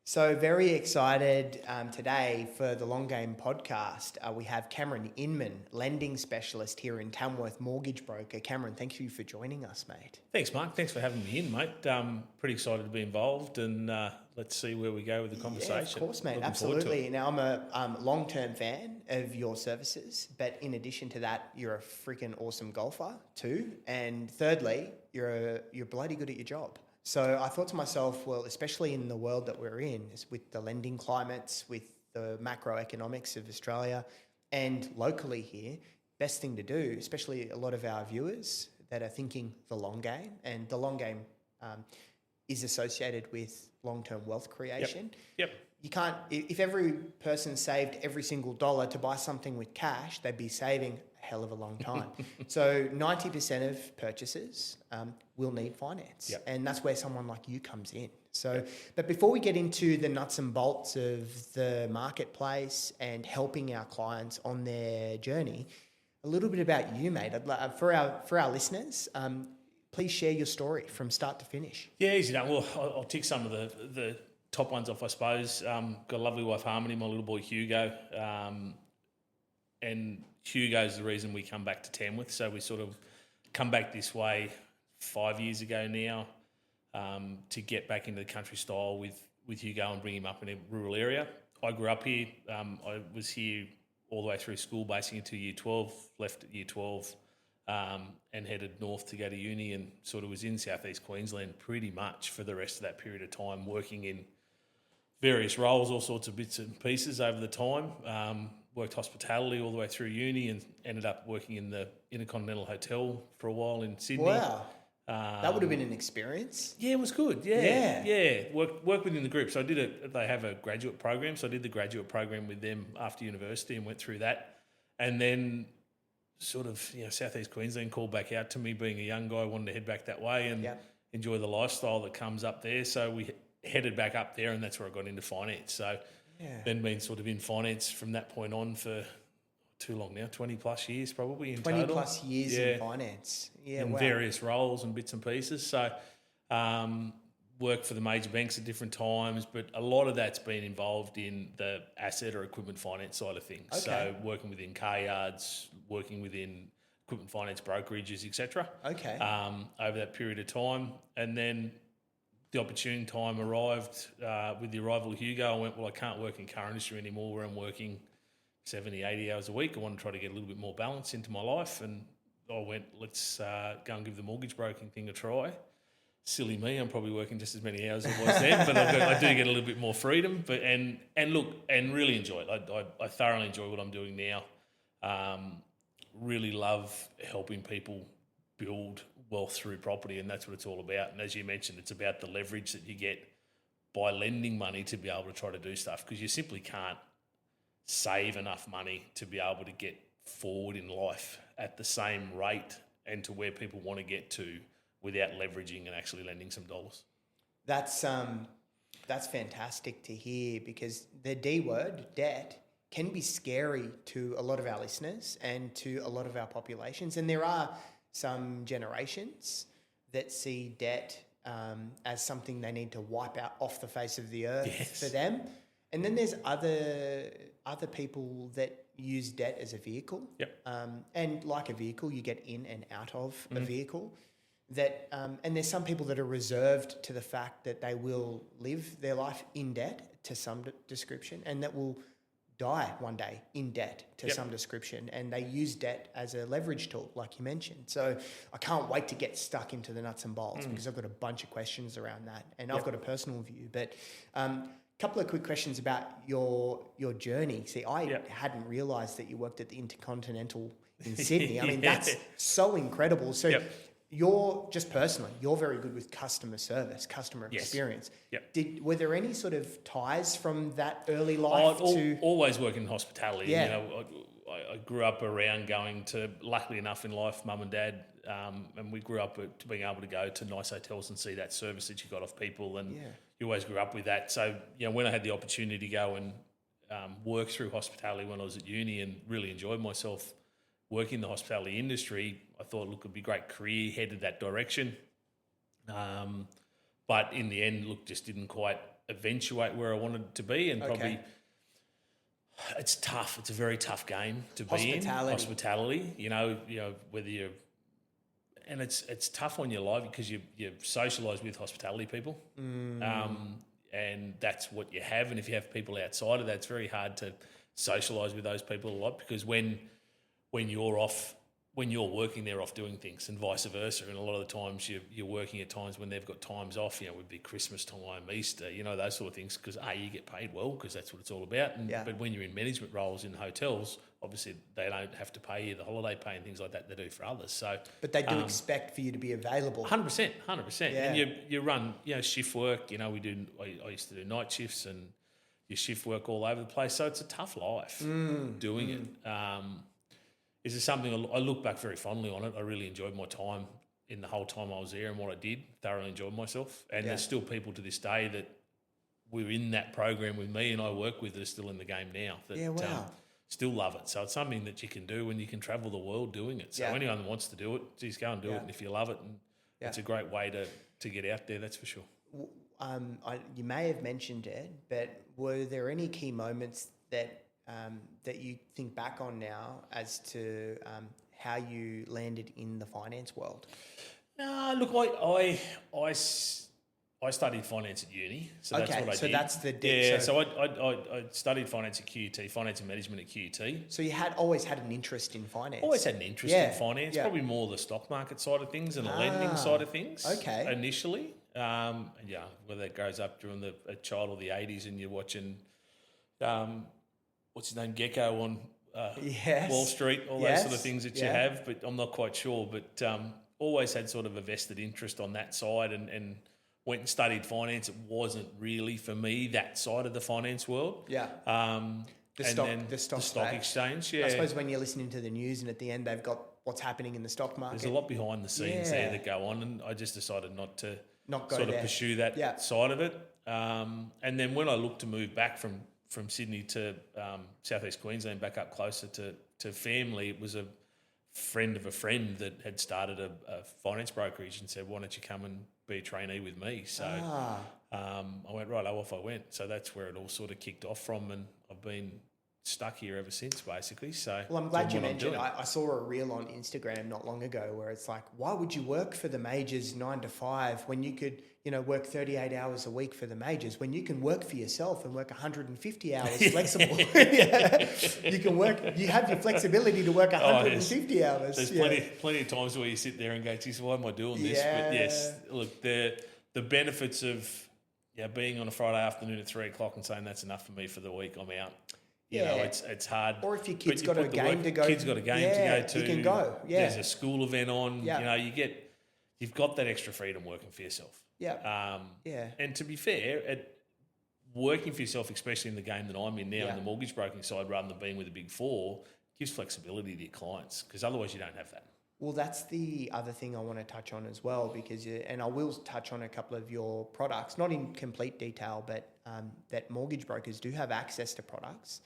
So very excited today for the Long Game podcast. We have Cameron Inman, lending specialist here in Tamworth, mortgage broker. Cameron, thank you for joining us, mate. Thanks, Mark. Thanks for having me in, mate. Pretty excited to be involved, and let's see where we go with the conversation. Yeah, of course, mate. Looking Absolutely. Now, I'm a long-term fan of your services, but in addition to that, you're a freaking awesome golfer too. And thirdly, you're bloody good at your job. So I thought to myself, well, especially in the world that we're in, is with the lending climates, with the macroeconomics of Australia and locally here, best thing to do, especially a lot of our viewers that are thinking the long game, and the long game is associated with long-term wealth creation. Yep. You can't, if every person saved every single dollar to buy something with cash, they'd be saving a hell of a long time. So 90% of purchases will need finance. Yep. And that's where someone like you comes in. So, but before we get into the nuts and bolts of the marketplace and helping our clients on their journey, a little bit about you, mate. For our listeners, please share your story from start to finish. Yeah, easy enough. Well, I'll tick some of the top ones off, I suppose. Got a lovely wife, Harmony, my little boy, Hugo. And Hugo's the reason we come back to Tamworth. So we sort of come back this way 5 years ago now to get back into the country style with Hugo and bring him up in a rural area. I grew up here. I was here all the way through school, basically until year 12, left at year 12 and headed north to go to uni, and sort of was in southeast Queensland pretty much for the rest of that period of time, working in various roles, all sorts of bits and pieces over the time. Worked hospitality all the way through uni and ended up working in the Intercontinental Hotel for a while in Sydney. Wow. That would have been an experience. Yeah, it was good. Yeah. Work within the group. So they have a graduate program. So I did the graduate program with them after university and went through that. And then sort of, Southeast Queensland called back out to me, being a young guy, wanted to head back that way and enjoy the lifestyle that comes up there. So we headed back up there, and that's where I got into finance. So then been sort of in finance from that point on for too long now, 20 plus years probably in 20 total. plus years in finance. Yeah, in various roles and bits and pieces. So worked for the major banks at different times, but a lot of that's been involved in the asset or equipment finance side of things. Okay. So working within car yards, working within equipment finance brokerages, etc. Okay. Over that period of time. And then the opportune time arrived with the arrival of Hugo. I went, well, I can't work in car industry anymore where I'm working 70, 80 hours a week. I want to try to get a little bit more balance into my life. And I went, let's go and give the mortgage broking thing a try. Silly me, I'm probably working just as many hours as I was then, but I do get a little bit more freedom. But and really enjoy it. I thoroughly enjoy what I'm doing now. Really love helping people build wealth through property, and that's what it's all about. And as you mentioned, it's about the leverage that you get by lending money to be able to try to do stuff, because you simply can't save enough money to be able to get forward in life at the same rate and to where people want to get to without leveraging and actually lending some dollars. That's fantastic to hear, because the D word, debt, can be scary to a lot of our listeners and to a lot of our populations. And there are some generations that see debt as something they need to wipe out off the face of the earth for them. And then there's other people that use debt as a vehicle. Yep. And like a vehicle, you get in and out of a vehicle. That and there's some people that are reserved to the fact that they will live their life in debt to some description, and that will die one day in debt to some description, and they use debt as a leverage tool, like you mentioned. So I can't wait to get stuck into the nuts and bolts, because I've got a bunch of questions around that, and I've got a personal view. But couple of quick questions about your journey. See, I hadn't realised that you worked at the Intercontinental in Sydney. I mean, that's so incredible. So you're just personally, you're very good with customer service, customer experience. Yep. Were there any sort of ties from that early life to... Always working in hospitality. Yeah. I grew up around going to, luckily enough in life, mum and dad, and we grew up to being able to go to nice hotels and see that service that you got off people, and you always grew up with that. So, when I had the opportunity to go and work through hospitality when I was at uni and really enjoyed myself working in the hospitality industry, I thought, look, it'd be a great career, headed that direction. But in the end, look, just didn't quite eventuate where I wanted to be, and probably it's tough. It's a very tough game to be in. Hospitality, you know, whether you're, and it's tough on your life because you socialise with hospitality people, and that's what you have. And if you have people outside of that, it's very hard to socialise with those people a lot, because when you're off. When you're working, they're off doing things, and vice versa. And a lot of the times you're working at times when they've got times off, you know, would be Christmas time, Easter, you know, those sort of things, because you get paid well, because that's what it's all about. But when you're in management roles in hotels, obviously they don't have to pay you the holiday pay and things like that they do for others. So, but they do expect for you to be available. 100%. And you run, shift work. You know, I used to do night shifts, and you shift work all over the place. So it's a tough life doing it. Is there something I look back very fondly on it? I really enjoyed my time in the whole time I was there, and what I did, thoroughly enjoyed myself. And there's still people to this day that were in that program with me and I work with that are still in the game now that still love it. So it's something that you can do, and you can travel the world doing it. So anyone that wants to do it, just go and do it. And if you love it, and it's a great way to get out there, that's for sure. You may have mentioned it, but were there any key moments that you think back on now as to how you landed in the finance world? No, look, I studied finance at uni, so that's what I did. So that's the So I studied finance at QUT, finance and management at QUT. So you had always had an interest in finance. Always had an interest in finance, probably more the stock market side of things and the lending side of things. Okay. Initially, and whether that goes up during a child of the 80s, and you're watching. What's his name, Gecko on Wall Street, all those sort of things that you have, but I'm not quite sure. But always had sort of a vested interest on that side, and went and studied finance. It wasn't really for me, that side of the finance world. Yeah. The stock exchange. Yeah. I suppose when you're listening to the news and at the end they've got what's happening in the stock market. There's a lot behind the scenes there that go on, and I just decided not to pursue that side of it. And then when I looked to move back from Sydney to southeast Queensland, back up closer to family, it was a friend of a friend that had started a finance brokerage and said, why don't you come and be a trainee with me? So I went, right, off I went. So that's where it all sort of kicked off from, and I've been stuck here ever since, basically. So, well, I'm glad you mentioned. I saw a reel on Instagram not long ago where it's like, why would you work for the majors 9 to 5 when you could, work 38 hours a week for the majors, when you can work for yourself and work 150 hours flexible? You can work. You have your flexibility to work 150 hours. There's plenty of times where you sit there and go, geez, why am I doing this? But yes, look, the benefits of being on a Friday afternoon at 3 o'clock and saying that's enough for me for the week, I'm out. You know, it's hard. Or if your kid's got a game to go, kid's got a game to go to, you can go. Yeah. There's a school event on. Yeah. You've got that extra freedom working for yourself. Yeah. And to be fair, working for yourself, especially in the game that I'm in now, in the mortgage broking side, rather than being with the Big Four, gives flexibility to your clients, because otherwise you don't have that. Well, that's the other thing I want to touch on as well, because and I will touch on a couple of your products, not in complete detail, but that mortgage brokers do have access to products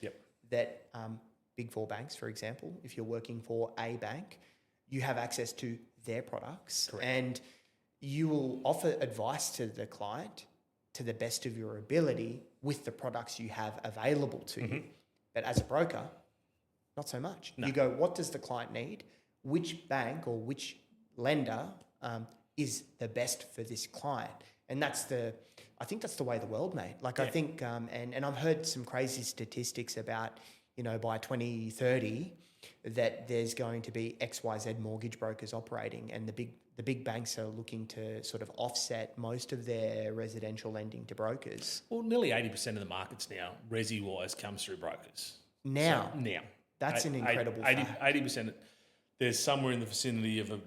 that Big Four banks, for example, if you're working for a bank, you have access to their products. Correct. And you will offer advice to the client to the best of your ability with the products you have available to you. But as a broker, not so much. No. You go, what does the client need? Which bank or which lender is the best for this client? And I think that's the way of the world, mate. Like, I think, and I've heard some crazy statistics about, by 2030, that there's going to be XYZ mortgage brokers operating, and the big banks are looking to sort of offset most of their residential lending to brokers. Well, nearly 80% of the markets now, resi-wise, comes through brokers. Now. That's an incredible fact. 80%. There's somewhere in the vicinity of I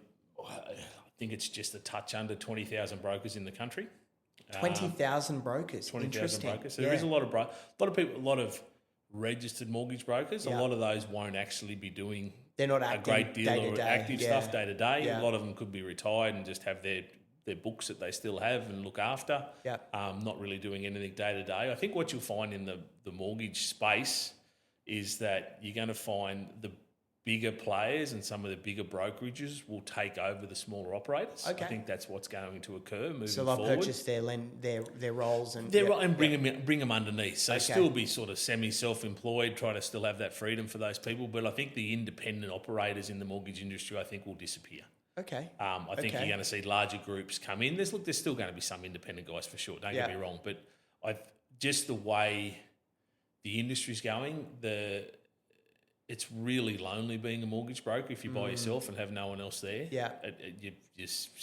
think it's just a touch under 20,000 brokers in the country. 20,000 brokers. 20,000 brokers. So there is a lot of registered mortgage brokers. A lot of those won't actually be doing a great deal of active stuff day to day. A lot of them could be retired and just have their books that they still have and look after. Not really doing anything day to day. I think what you'll find in the mortgage space is that you're going to find bigger players and some of the bigger brokerages will take over the smaller operators. Okay. I think that's what's going to occur moving So they'll forward. purchase their roles and Bring them underneath. So still be sort of semi-self-employed, try to still have that freedom for those people. But I think the independent operators in the mortgage industry, I think, will disappear. Okay. I think you're going to see larger groups come in. There's still going to be some independent guys for sure. Don't get me wrong, but just the way the industry's going, it's really lonely being a mortgage broker if you're by yourself and have no one else there. Yeah.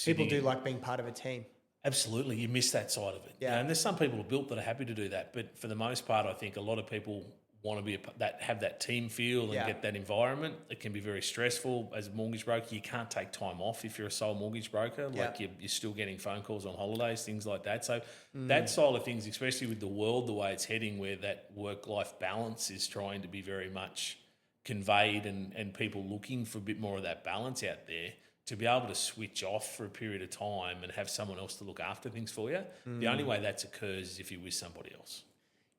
People do like being part of a team. Absolutely, you miss that side of it. Yeah. You know, and there's some people who are built that are happy to do that, but for the most part, I think a lot of people want to have that team feel and get that environment. It can be very stressful as a mortgage broker. You can't take time off if you're a sole mortgage broker. Like you're still getting phone calls on holidays, things like that. So that side of things, especially with the world the way it's heading, where that work-life balance is trying to be very much conveyed and people looking for a bit more of that balance out there, to be able to switch off for a period of time and have someone else to look after things for you. The only way that occurs is if you're with somebody else.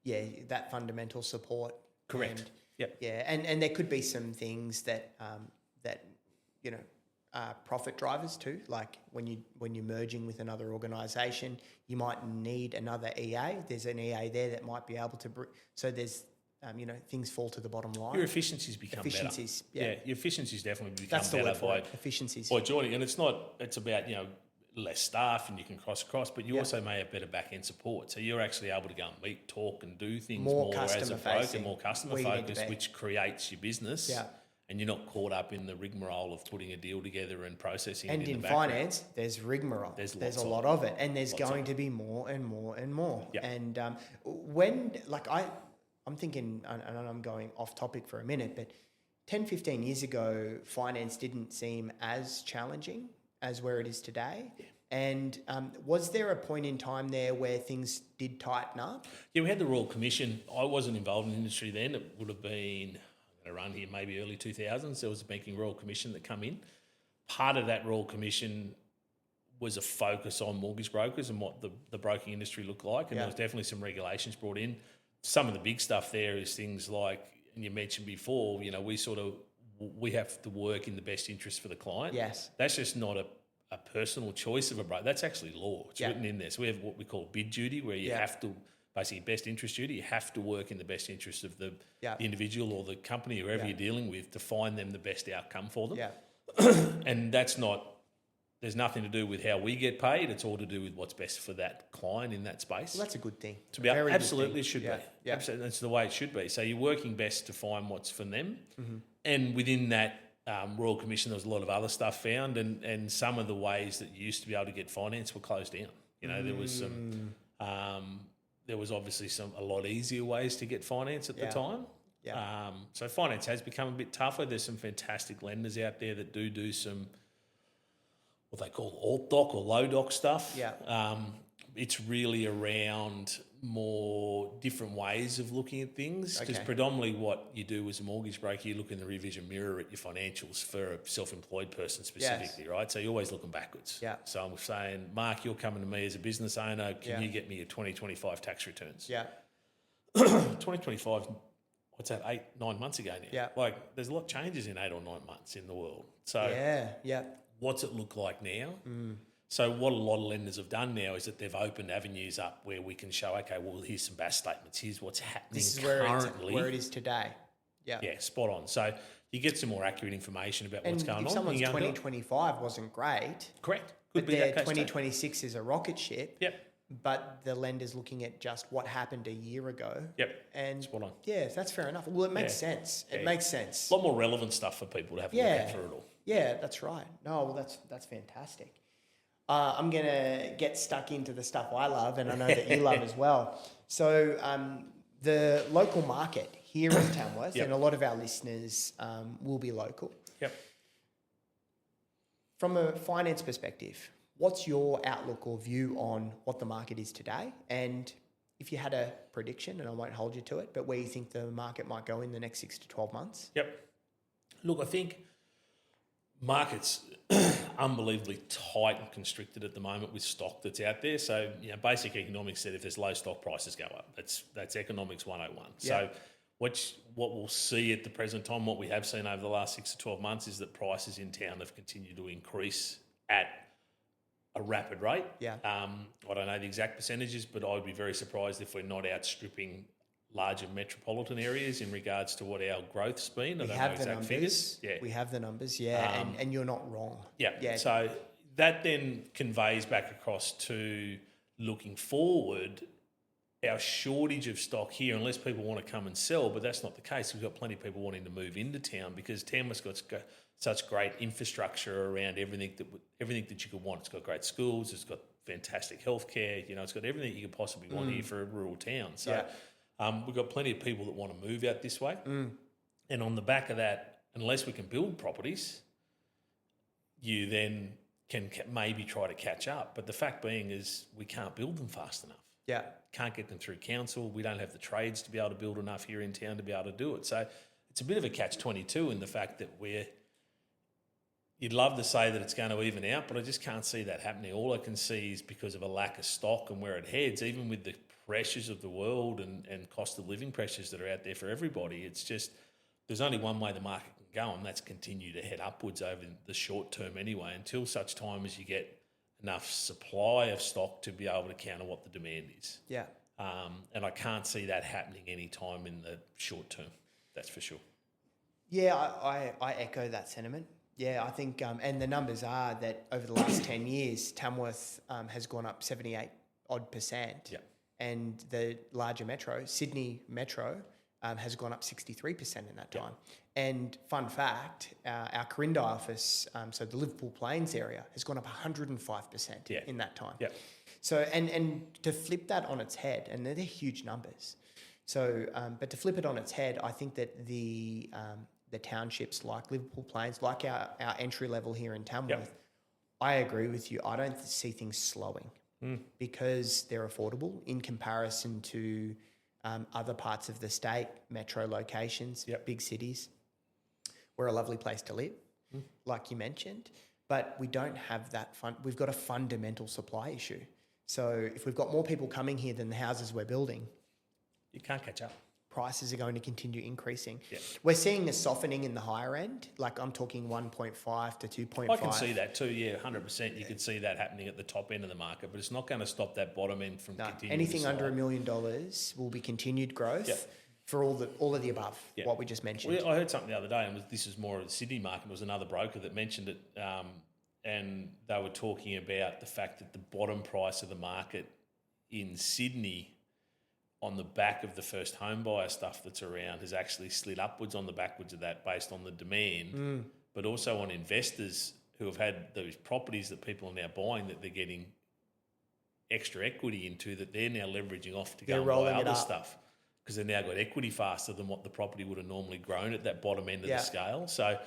Yeah, that fundamental support. Correct. And, yep. Yeah, and there could be some things that are profit drivers too. Like when you're merging with another organisation, you might need another EA. There's an EA there that might be able to. So there's things fall to the bottom line. Your efficiencies become better. Yeah, your efficiencies definitely become better by joining. And it's about less staff and you can cross, but you also may have better back-end support. So you're actually able to go and meet, talk and do things more as a broker, more customer focused, which creates your business. Yeah. And you're not caught up in the rigmarole of putting a deal together and processing it in the background. Finance, there's rigmarole. There's a lot of it. And there's going to be more and more and more. Yep. And I'm thinking, and I'm going off topic for a minute, but 10, 15 years ago, finance didn't seem as challenging as where it is today. Yeah. And was there a point in time there where things did tighten up? Yeah, we had the Royal Commission. I wasn't involved in the industry then. It would have been, I'm going to run here, maybe early 2000s. There was a Banking Royal Commission that come in. Part of that Royal Commission was a focus on mortgage brokers and what the broking industry looked like. And there was definitely some regulations brought in. Some of the big stuff there is things like, and you mentioned before, we have to work in the best interest for the client. Yes. That's just not a personal choice of a broker. That's actually law. It's written in there. So we have what we call bid duty, where you have to, basically best interest duty, you have to work in the best interest of the individual or the company, whoever you're dealing with, to find them the best outcome for them. Yeah. And there's nothing to do with how we get paid. It's all to do with what's best for that client in that space. Well, that's a good thing. Absolutely, it should be. Yeah. Absolutely, that's the way it should be. So you're working best to find what's for them. Mm-hmm. And within that Royal Commission, there was a lot of other stuff found, and some of the ways that you used to be able to get finance were closed down. There was some, there was obviously a lot easier ways to get finance at the time. Yeah. So finance has become a bit tougher. There's some fantastic lenders out there that do some, what they call alt doc or low doc stuff. Yeah. It's really around more different ways of looking at things, because predominantly what you do as a mortgage broker, you look in the rear vision mirror at your financials for a self-employed person specifically, right? So you're always looking backwards. Yeah. So I'm saying, Mark, you're coming to me as a business owner. Can you get me your 2025 tax returns? Yeah. 2025, what's that, 8-9 months ago now? Yeah. Like, there's a lot of changes in 8 or 9 months in the world. So what's it look like now? So what a lot of lenders have done now is that they've opened avenues up where we can show, okay, well, here's some BAS statements. Here's what's happening this is currently. Where it is today. Yeah. Yeah, spot on. So you get some more accurate information about what's going on. If someone's 2025 wasn't great. Correct. Could be their 2026 is a rocket ship. Yep. But the lender's looking at just what happened a year ago. Yep. And spot on. Yeah, that's fair enough. Well, it makes sense. It makes sense. A lot more relevant stuff for people to have a look at through it all. Yeah, that's right. No, well, that's fantastic. I'm going to get stuck into the stuff I love, and I know that you love as well. So the local market here in Tamworth, and a lot of our listeners will be local. Yep. From a finance perspective, what's your outlook or view on what the market is today? And if you had a prediction, and I won't hold you to it, but where you think the market might go in the next 6 to 12 months? Yep. Look, I think market's unbelievably tight and constricted at the moment with stock that's out there. So, basic economics said if there's low stock, prices go up. That's economics 101. Yeah. So what we'll see at the present time, what we have seen over the last 6 to 12 months, is that prices in town have continued to increase at a rapid rate. Yeah. I don't know the exact percentages, but I'd be very surprised if we're not outstripping larger metropolitan areas in regards to what our growth's been. I don't know exact figures. Yeah. We have the numbers, yeah, and you're not wrong. Yeah. So that then conveys back across to looking forward, our shortage of stock here, unless people want to come and sell, but that's not the case. We've got plenty of people wanting to move into town because Tamworth's got such great infrastructure around everything that you could want. It's got great schools, it's got fantastic healthcare, it's got everything you could possibly want here for a rural town. So we've got plenty of people that want to move out this way. And on the back of that, unless we can build properties, you then can maybe try to catch up. But the fact being is we can't build them fast enough. Yeah. Can't get them through council. We don't have the trades to be able to build enough here in town to be able to do it. So it's a bit of a catch-22 in the fact that you'd love to say that it's going to even out, but I just can't see that happening. All I can see is because of a lack of stock and where it heads, even with the pressures of the world and cost of living pressures that are out there for everybody, it's just there's only one way the market can go, and that's continue to head upwards over the short term anyway, until such time as you get enough supply of stock to be able to counter what the demand is. Yeah. And I can't see that happening any time in the short term, that's for sure. Yeah, I echo that sentiment. Yeah, I think, and the numbers are that over the last 10 years, Tamworth has gone up 78% Yeah. And the larger metro, Sydney Metro, has gone up 63% in that time. And fun fact, our Corinda office, so the Liverpool Plains area, has gone up 105% in that time. Yeah. So, and to flip that on its head, and they're huge numbers. So, but to flip it on its head, I think that the townships like Liverpool Plains, like our entry level here in Tamworth, I agree with you. I don't see things slowing because they're affordable in comparison to other parts of the state, metro locations, big cities. We're a lovely place to live, like you mentioned, but we don't have that we've got a fundamental supply issue. So if we've got more people coming here than the houses we're building, you can't catch up. Prices are going to continue increasing. Yeah. We're seeing a softening in the higher end, like I'm talking 1.5 to 2.5. I can see that too, 100%. You can see that happening at the top end of the market, but it's not going to stop that bottom end from continuing. Anything under $1 million will be continued growth for all of the above, what we just mentioned. Well, I heard something the other day, and this is more of the Sydney market. It was another broker that mentioned it, and they were talking about the fact that the bottom price of the market in Sydney on the back of the first home buyer stuff that's around has actually slid upwards on the backwards of that based on the demand, but also on investors who have had those properties that people are now buying that they're getting extra equity into that they're now leveraging off to go and buy other stuff because they've now got equity faster than what the property would have normally grown at that bottom end of the scale. So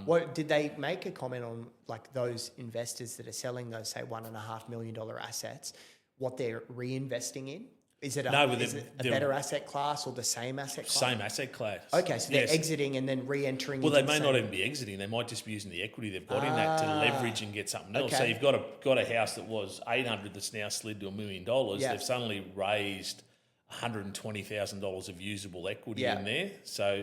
what did they make a comment on, like those investors that are selling those, say, $1.5 million assets, what they're reinvesting in? Is it a better asset class or the same asset class? Same asset class. Okay, so they're exiting and then re-entering. Well, they may not even be exiting. They might just be using the equity they've got in that to leverage and get something else. So you've got a house that was $800 that's now slid to $1 million. They've suddenly raised $120,000 of usable equity in there. So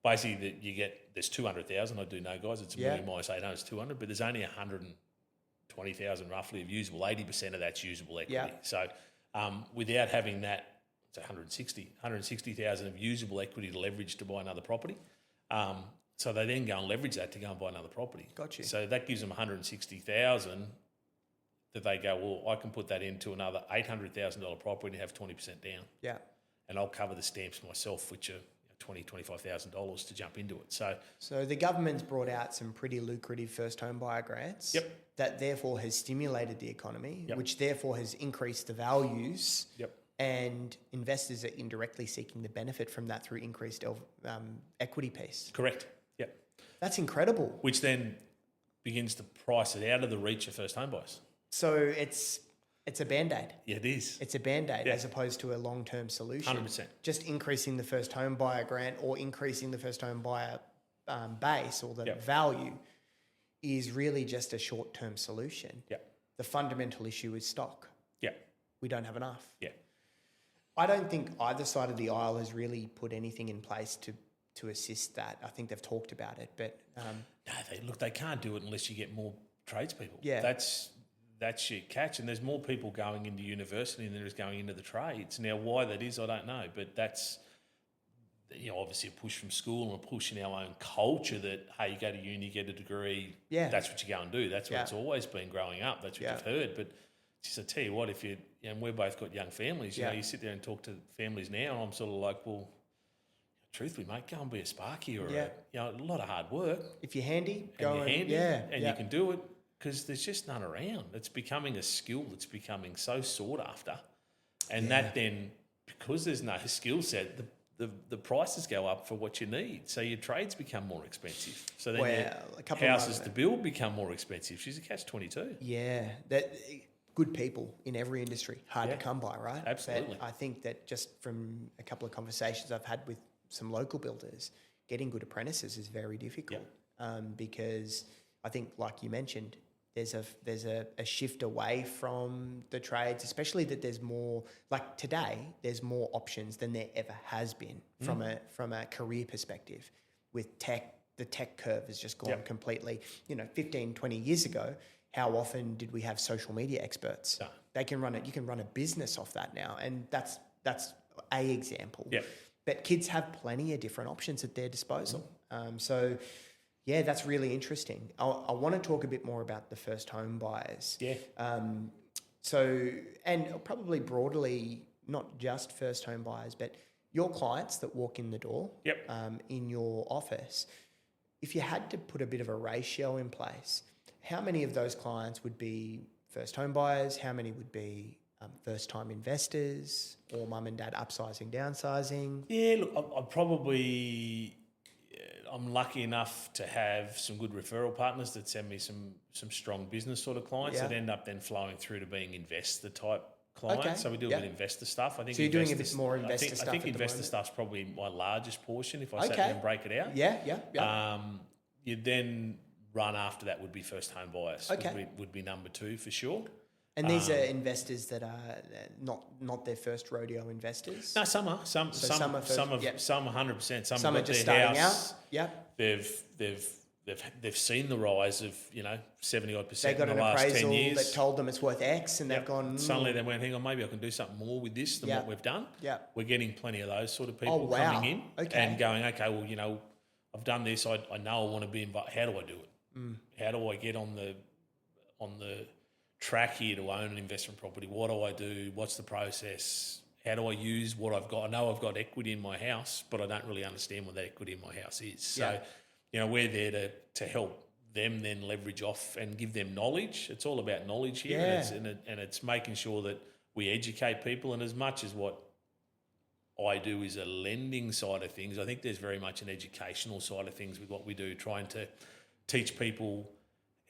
basically, there's 200,000. I do know, guys. It's $1 million minus 800 is 200, but there's only 120,000 roughly of usable. 80% of that's usable equity. Yeah. So without having that, it's 160,000 of usable equity to leverage to buy another property. So they then go and leverage that to go and buy another property. Got you. So that gives them 160,000 that they go, well, I can put that into another $800,000 property and have 20% down. Yeah. And I'll cover the stamps myself, which are $25,000 to jump into it. So the government's brought out some pretty lucrative first home buyer grants. Yep. That therefore has stimulated the economy, which therefore has increased the values. Yep. And investors are indirectly seeking the benefit from that through increased equity piece. Correct. Yep. That's incredible. Which then begins to price it out of the reach of first home buyers. So it's a Band-Aid. Yeah, it is. It's a Band-Aid as opposed to a long-term solution. 100%. Just increasing the first home buyer grant or increasing the first home buyer base or the value is really just a short-term solution. Yeah. The fundamental issue is stock. Yeah. We don't have enough. Yeah. I don't think either side of the aisle has really put anything in place to assist that. I think they've talked about it, but No, they can't do it unless you get more tradespeople. Yeah. That's your catch, and there's more people going into university than there is going into the trades. Now, why that is, I don't know, but that's obviously a push from school and a push in our own culture that, hey, you go to uni, get a degree, that's what you go and do. That's what it's always been growing up. That's what you've heard. But just I tell you what, if you we've both got young families, you sit there and talk to families now, and I'm sort of like, well, truthfully, mate, go and be a sparky or a lot of hard work. If you're handy, you can do it, because there's just none around. It's becoming a skill that's becoming so sought after, and that then, because there's no skill set, the prices go up for what you need. So your trades become more expensive. So then your houses to build become more expensive. She's a catch-22. Yeah, that good people in every industry, hard to come by, right? Absolutely. But I think that just from a couple of conversations I've had with some local builders, getting good apprentices is very difficult because I think, like you mentioned, there's a shift away from the trades, especially that there's more, like today, there's more options than there ever has been from a career perspective. With tech, the tech curve has just gone completely, 15, 20 years ago, how often did we have social media experts? No. They can run it. You can run a business off that now. And that's a example. Yeah. But kids have plenty of different options at their disposal. Yeah, that's really interesting. I want to talk a bit more about the first home buyers. Yeah. And probably broadly, not just first home buyers, but your clients that walk in the door in your office. If you had to put a bit of a ratio in place, how many of those clients would be first home buyers? How many would be first time investors, or mum and dad upsizing, downsizing? Yeah, look, I'm lucky enough to have some good referral partners that send me some strong business sort of clients that end up then flowing through to being investor type clients. Okay. So we do a bit of investor stuff. I think so you're doing a bit more investor stuff. I think investor stuff's probably my largest portion if I sat there and break it out. Yeah. You then run after that would be first home buyers. Okay. Would be number 2 for sure. And these are investors that are not their first rodeo investors? No, some are. Some 100%. Some are just starting house. out. Yep. They've seen the rise of 70-odd% they got in the last 10 appraisal years. that told them it's worth X, and they've gone. Suddenly they went, hang on, maybe I can do something more with this than what we've done. Yeah. We're getting plenty of those sort of people coming in and going, okay, well, I've done this. I know I want to be involved. How do I do it? How do I get on the track here to own an investment property? What do I do? What's the process? How do I use what I've got? I know I've got equity in my house, but I don't really understand what that equity in my house is. So, we're there to help them then leverage off and give them knowledge. It's all about knowledge here, and it's making sure that we educate people. And as much as what I do is a lending side of things, I think there's very much an educational side of things with what we do, trying to teach people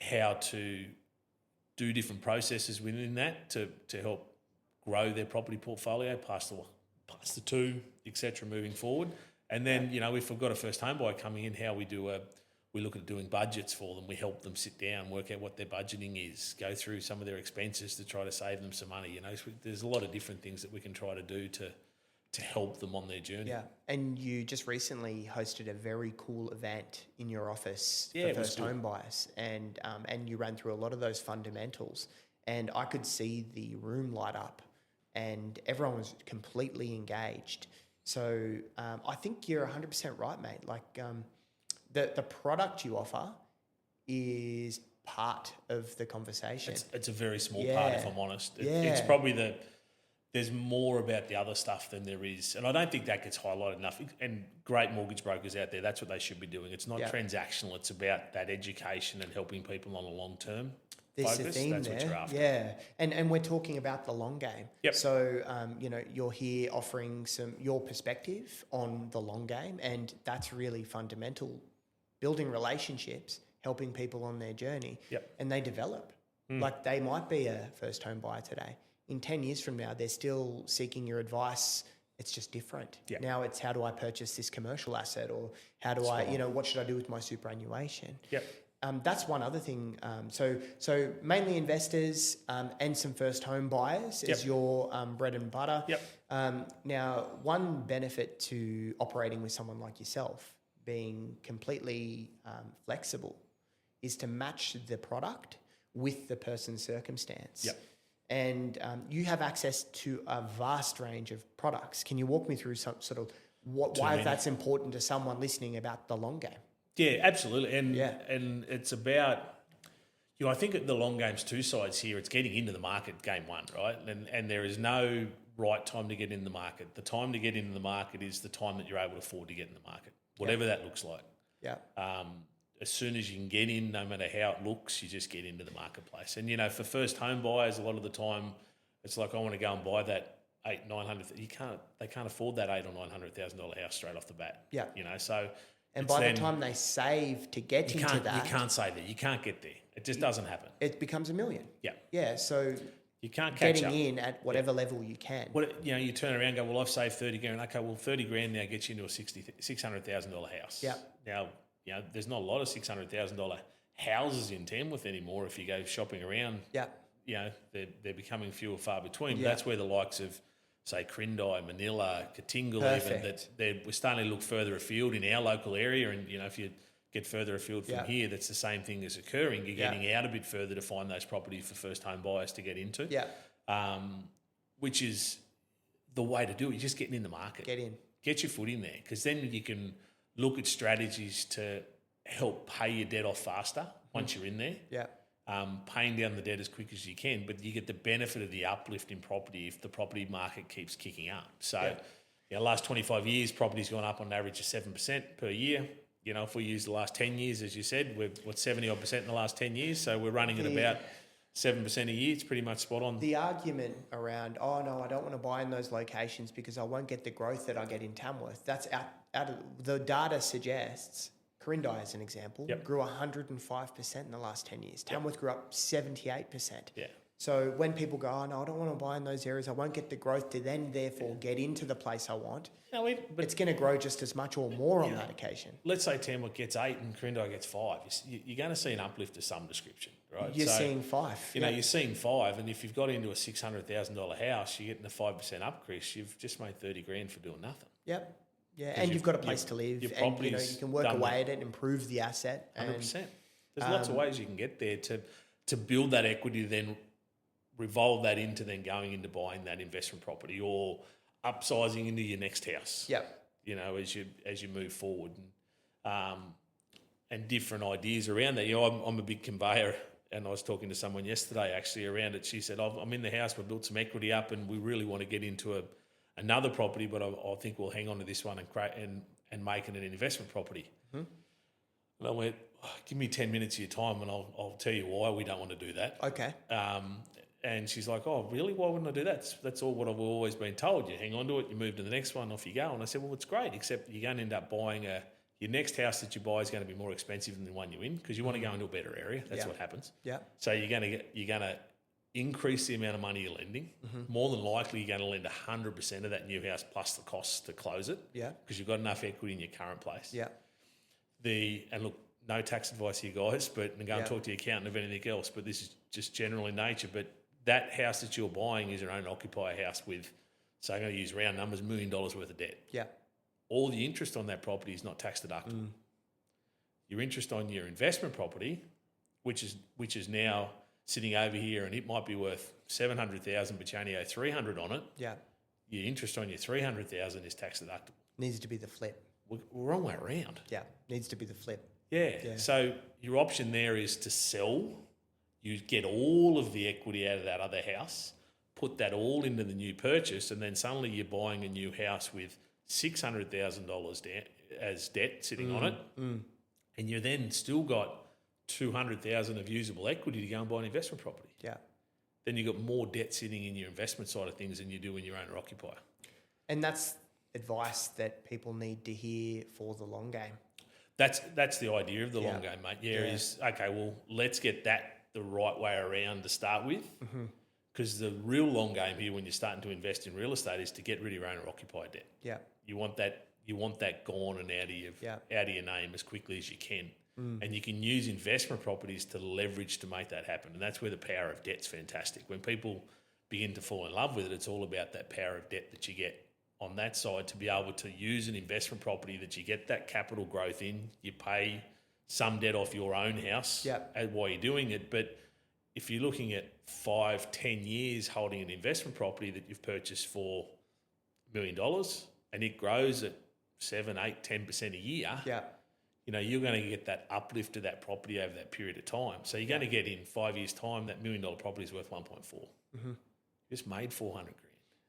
how to do different processes within that to help grow their property portfolio past the 2, etc. moving forward. And then, if we've got a first home buyer coming in, how we look at doing budgets for them. We help them sit down, work out what their budgeting is, go through some of their expenses to try to save them some money. So there's a lot of different things that we can try to do to help them on their journey. Yeah, and you just recently hosted a very cool event in your office for first home buyers, and you ran through a lot of those fundamentals, and I could see the room light up, and everyone was completely engaged. So I think you're 100% right, mate. Like the product you offer is part of the conversation. It's a very small part, if I'm honest. It's probably there's more about the other stuff than there is. And I don't think that gets highlighted enough. And great mortgage brokers out there, that's what they should be doing. It's not transactional. It's about that education and helping people on a long-term focus. There's a theme that's there. What you're after. Yeah. And we're talking about the long game. Yep. So, you're here offering your perspective on the long game, and that's really fundamental. Building relationships, helping people on their journey, and they develop. Like they might be a first home buyer today. In 10 years from now, they're still seeking your advice. It's just different. Yep. Now it's, how do I purchase this commercial asset, or how do what should I do with my superannuation? Yep. that's one other thing. So mainly investors and some first home buyers is your bread and butter. Yep. Now, one benefit to operating with someone like yourself, being completely flexible, is to match the product with the person's circumstance. Yep. And you have access to a vast range of products. Can you walk me through some sort of why that's important to someone listening about the long game? Yeah, absolutely. And it's about, I think the long game's two sides here. It's getting into the market, game one, right? And there is no right time to get in the market. The time to get into the market is the time that you're able to afford to get in the market, whatever that looks like. Yeah. As soon as you can get in, no matter how it looks, you just get into the marketplace. And, for first home buyers, a lot of the time, it's like, I want to go and buy that $800,000-900,000. They can't afford that $800,000 or $900,000 house straight off the bat. Yeah. So... And by the time they save to get into that... You can't save that. You can't get there. It just doesn't happen. It becomes $1 million. Yeah. Yeah, so... You can't catch getting in at whatever level you can. You turn around and go, well, I've saved 30 grand. Okay, well, 30 grand now gets you into a $600,000 house. Yeah. Now, there's not a lot of $600,000 houses in Tamworth anymore if you go shopping around. Yeah. They're becoming few or far between. But that's where the likes of, say, Crindai, Manila, Katingal, we're starting to look further afield in our local area. And, if you get further afield from here, that's the same thing is occurring. You're getting out a bit further to find those properties for first home buyers to get into. Yeah. Which is the way to do it. You're just getting in the market. Get in. Get your foot in there, because then you can look at strategies to help pay your debt off faster once you're in there. Yeah. Paying down the debt as quick as you can, but you get the benefit of the uplift in property if the property market keeps kicking up. So, last 25 years, property's gone up on average of 7% per year. If we use the last 10 years, as you said, we're 70-odd% in the last 10 years. So we're running at about 7% a year. It's pretty much spot on. The argument around, oh no, I don't want to buy in those locations because I won't get the growth that I get in Tamworth. That's out of the data suggests. Crindai, as an example, grew 105% in the last 10 years. Tamworth grew up 78%. Yeah. So when people go, oh no, I don't want to buy in those areas, I won't get the growth to then therefore get into the place I want. No, but it's going to grow just as much or more on that occasion. Let's say Tamworth gets 8 and Crindai gets 5. You're going to see an uplift of some description, right? You're seeing 5. You're seeing 5, and if you've got into a $600,000 house, you're getting a 5% increase. You've just made 30 grand for doing nothing. Yep. Yeah, and you've got a place to live, and you can work away at it, improve the asset. 100%. There's lots of ways you can get there to build that equity, then revolve that into then going into buying that investment property or upsizing into your next house. Yep. As you move forward, and different ideas around that. I'm a big conveyor, and I was talking to someone yesterday actually around it. She said, I'm in the house, we've built some equity up, and we really want to get into another property, but I think we'll hang on to this one and make it an investment property. Mm-hmm. And I went, give me 10 minutes of your time and I'll tell you why we don't want to do that. Okay. And she's like, oh, really? Why wouldn't I do that? That's all what I've always been told. You hang on to it, you move to the next one, off you go. And I said, well, it's great, except you're going to end up buying your next house that you buy is going to be more expensive than the one you're in because you want to go into a better area. That's what happens. Yeah. So you're going to increase the amount of money you're lending. Mm-hmm. More than likely, you're going to lend 100% of that new house plus the costs to close it. Yeah. Because you've got enough equity in your current place. Yeah. And look, no tax advice here, guys, but go and talk to your accountant of anything else. But this is just general in nature. But that house that you're buying is your own occupier house with, so I'm going to use round numbers, $1 million worth of debt. Yeah. All the interest on that property is not tax deductible. Mm. Your interest on your investment property, which is now sitting over here, and it might be worth $700,000, but you only owe $300 on it. Yeah. Your interest on your $300,000 is tax deductible. Needs to be the flip. We're wrong way around. Yeah. Needs to be the flip. Yeah. So your option there is to sell. You get all of the equity out of that other house, put that all into the new purchase, and then suddenly you're buying a new house with $600,000 as debt sitting on it, and you then still got $200,000 of usable equity to go and buy an investment property. Yeah. Then you've got more debt sitting in your investment side of things than you do in your owner occupier. And that's advice that people need to hear for the long game. That's the idea of the long game, mate. Is okay, well, let's get that the right way around to start with. Because the real long game here when you're starting to invest in real estate is to get rid of your owner occupier debt. Yeah. You want that gone and out of your name as quickly as you can. And you can use investment properties to leverage to make that happen. And that's where the power of debt's fantastic. When people begin to fall in love with it, it's all about that power of debt that you get on that side to be able to use an investment property that you get that capital growth in. You pay some debt off your own house while you're doing it. But if you're looking at 5-10 years holding an investment property that you've purchased for $1 million and it grows at 7, 8, 10% a year, you're going to get that uplift of that property over that period of time. So you're going to get in 5 years' time that $1 million property is worth 1.4. Mm-hmm. Just made 400 grand.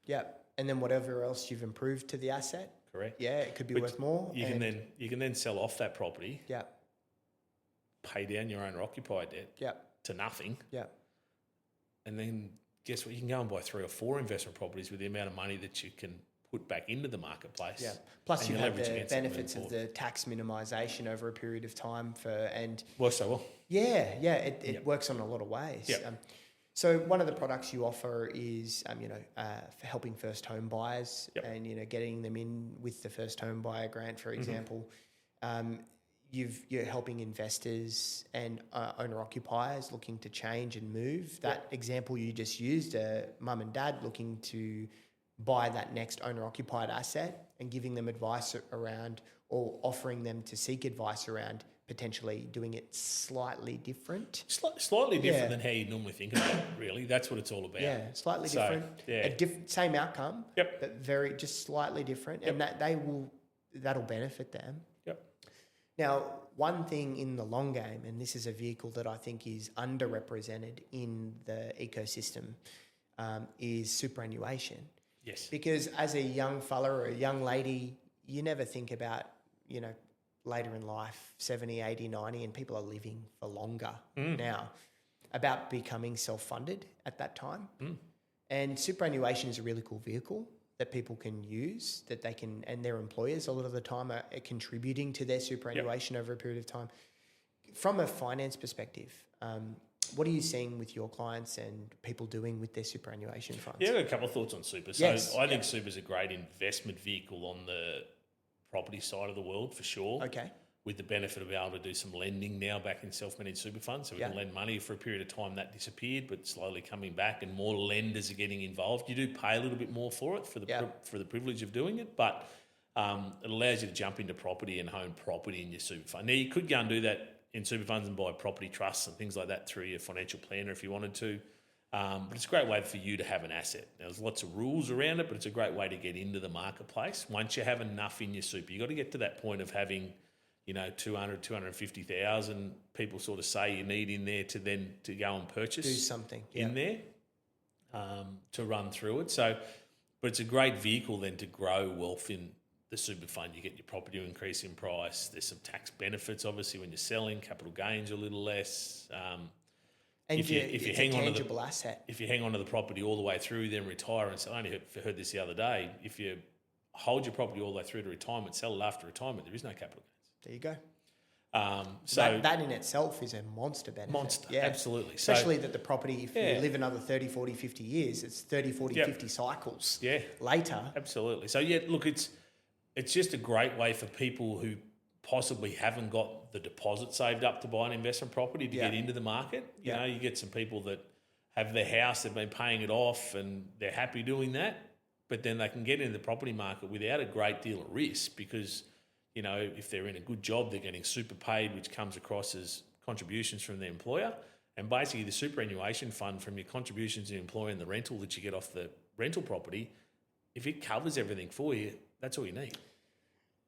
Yeah, and then whatever else you've improved to the asset. Correct. Yeah, it could be worth more. You can then sell off that property. Yeah. Pay down your owner occupied debt. Yeah. To nothing. Yeah. And then guess what? You can go and buy 3 or 4 investment properties with the amount of money that you can put back into the marketplace. Yeah. Plus you have the benefits of the tax minimisation over a period of time works so well. Yeah, it works on a lot of ways. Yeah. So one of the products you offer is, for helping first home buyers and, getting them in with the first home buyer grant, for example. You're helping investors and owner occupiers looking to change and move. That example you just used, mum and dad looking to buy that next owner occupied asset and giving them advice around, or offering them to seek advice around potentially doing it slightly different. Slightly different than how you normally think about it, really. That's what it's all about. Yeah, slightly different. Yeah. Same outcome, but just slightly different. And that'll benefit them. Yep. Now, one thing in the long game, and this is a vehicle that I think is underrepresented in the ecosystem, is superannuation. Yes. Because as a young fella or a young lady, you never think about, later in life, 70, 80, 90, and people are living for longer now, about becoming self-funded at that time. And superannuation is a really cool vehicle that people can use, that they can, and their employers a lot of the time are contributing to their superannuation over a period of time. From a finance perspective, what are you seeing with your clients and people doing with their superannuation funds? Yeah, I've got a couple of thoughts on super. So I think super is a great investment vehicle on the property side of the world for sure. Okay. With the benefit of being able to do some lending now back in self-managed super funds. So we can lend money for a period of time. That disappeared, but slowly coming back and more lenders are getting involved. You do pay a little bit more for it, for the privilege of doing it, but it allows you to jump into property and own property in your super fund. Now, you could go and do that in super funds and buy property trusts and things like that through your financial planner if you wanted to. But it's a great way for you to have an asset. Now, there's lots of rules around it, but it's a great way to get into the marketplace. Once you have enough in your super, you've got to get to that point of having 200, 250,000 people sort of say you need in there to go and purchase. Do something in there to run through it. So, but it's a great vehicle then to grow wealth in the super fund. You get your property to increase in price. There's some tax benefits, obviously, when you're selling. Capital gains are a little less. And if you hang on to tangible asset. If you hang on to the property all the way through, then retire. And so I only heard this the other day. If you hold your property all the way through to retirement, sell it after retirement, there is no capital gains. There you go. So that in itself is a monster benefit. Monster, absolutely. Especially that the property, if you live another 30, 40, 50 years, it's 30, 40, 50 cycles later. Absolutely. So, look, it's just a great way for people who possibly haven't got the deposit saved up to buy an investment property to get into the market. You know, you get some people that have their house, they've been paying it off and they're happy doing that, but then they can get into the property market without a great deal of risk because if they're in a good job, they're getting super paid, which comes across as contributions from the employer. And basically the superannuation fund from your contributions to the employer and the rental that you get off the rental property, if it covers everything for you, that's all you need.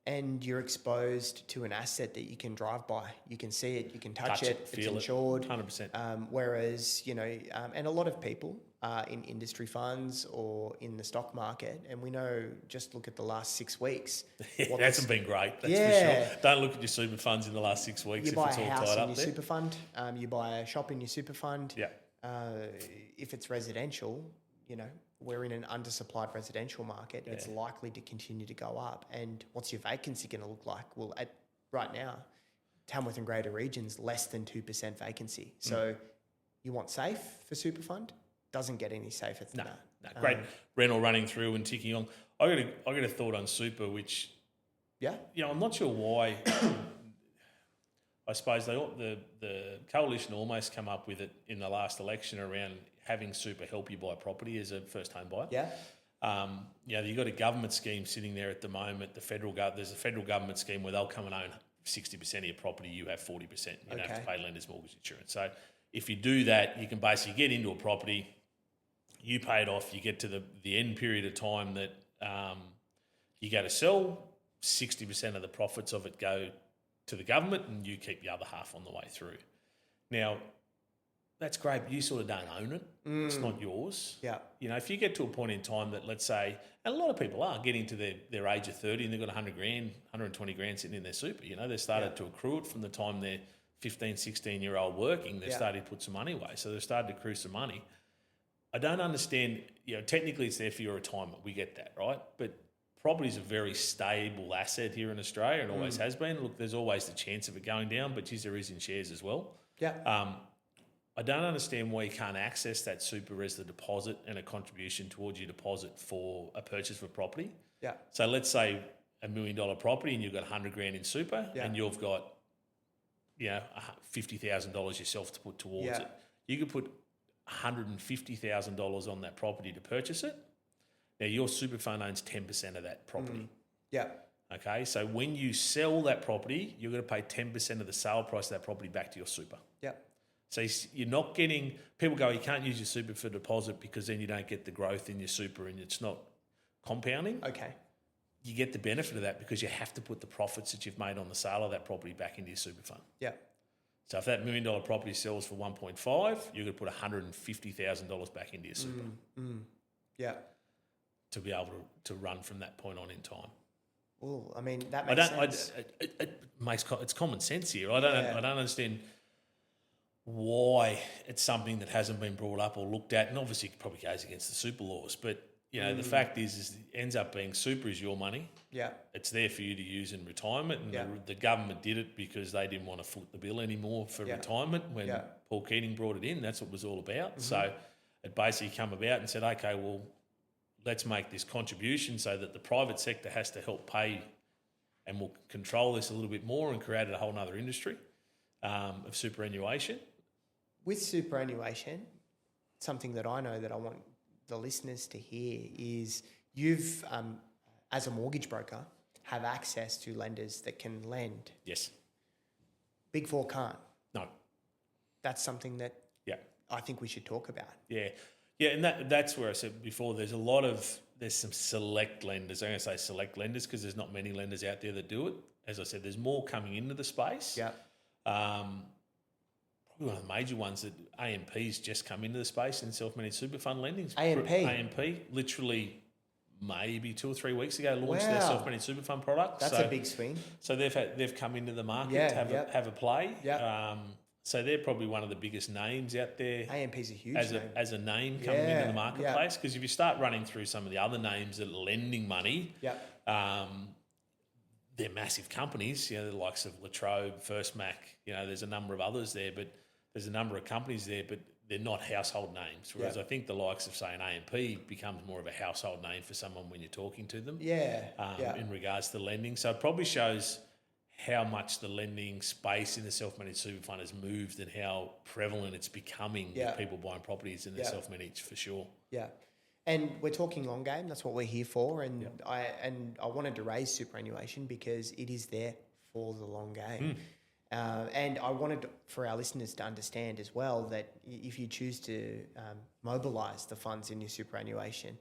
And you're exposed to an asset that you can drive by. You can see it, you can touch it, it's insured. 100%. Whereas, and a lot of people are in industry funds or in the stock market, and we know, just look at the last 6 weeks. It hasn't been great, that's for sure. Don't look at your super funds in the last 6 weeks if it's all tied up there. You buy a house in your super fund, you buy a shop in your super fund. Yeah. If it's residential, we're in an undersupplied residential market. It's likely to continue to go up. And what's your vacancy going to look like? Well, right now, Tamworth and greater regions, less than 2% vacancy. So you want safe for super fund? Doesn't get any safer than that. No. Great rental running through and ticking on. I got a thought on super, which I'm not sure why. I suppose the coalition almost come up with it in the last election around having super help you buy property as a first home buyer. Yeah. You've got a government scheme sitting there at the moment. There's a federal government scheme where they'll come and own 60% of your property. You have 40%. You don't have to pay lender's mortgage insurance. So if you do that, you can basically get into a property, you pay it off, you get to the end period of time that you go to sell, 60% of the profits of it go to the government and you keep the other half on the way through. Now, that's great, but you sort of don't own it. It's not yours. Yeah. If you get to a point in time that, let's say, and a lot of people are getting to their age of 30 and they've got 100 grand, 120 grand sitting in their super, they've started to accrue it from the time they're 15, 16-year-old working, they've started to put some money away. So they've started to accrue some money. I don't understand, technically it's there for your retirement. We get that, right? But property is a very stable asset here in Australia and always has been. Look, there's always the chance of it going down, but geez, there is in shares as well. Yeah. I don't understand why you can't access that super as the deposit and a contribution towards your deposit for a purchase of a property. Yeah. So let's say $1 million property and you've got 100 grand in super and you've got, $50,000 yourself to put towards it. You could put $150,000 on that property to purchase it. Now your super fund owns 10% of that property. Yeah. Okay. So when you sell that property, you're going to pay 10% of the sale price of that property back to your super. Yeah. So you're not getting, people go, you can't use your super for deposit because then you don't get the growth in your super and it's not compounding. Okay. You get the benefit of that because you have to put the profits that you've made on the sale of that property back into your super fund. Yeah. So if that $1 million property sells for 1.5, you're going to put $150,000 back into your super. Yeah. To be able to run from that point on in time. Well, I mean, that makes sense. It's common sense here. I don't understand why it's something that hasn't been brought up or looked at, and obviously it probably goes against the super laws. But the fact is it ends up being super is your money. Yeah, it's there for you to use in retirement, and the government did it because they didn't want to foot the bill anymore for retirement. When Paul Keating brought it in, that's what it was all about. So it basically come about and said, okay, well, let's make this contribution so that the private sector has to help pay, and we'll control this a little bit more and create a whole other industry of superannuation. With superannuation, something that I know that I want the listeners to hear is you've, as a mortgage broker, have access to lenders that can lend. Yes. Big Four can't. No. That's something that I think we should talk about. Yeah. Yeah, and that's where I said before, there's some select lenders. I'm going to say select lenders because there's not many lenders out there that do it. As I said, there's more coming into the space. Yeah. Probably one of the major ones that AMP's just come into the space in self-managed super fund lending. AMP, literally maybe 2 or 3 weeks ago, launched their self-managed super fund product. That's a big swing. So they've come into the market to have a play. Yeah. So they're probably one of the biggest names out there. AMP's a huge name. As a name coming into the marketplace. Because if you start running through some of the other names that are lending money, they're massive companies. The likes of Latrobe, First Mac. There's a number of others there, but there's a number of companies there, but they're not household names. Whereas I think the likes of, say, an AMP becomes more of a household name for someone when you're talking to them. In regards to lending. So it probably shows how much the lending space in the self-managed super fund has moved and how prevalent it's becoming with people buying properties in the self-managed for sure. Yeah. And we're talking long game. That's what we're here for. And I wanted to raise superannuation because it is there for the long game. And I wanted for our listeners to understand as well that if you choose to mobilise the funds in your superannuation,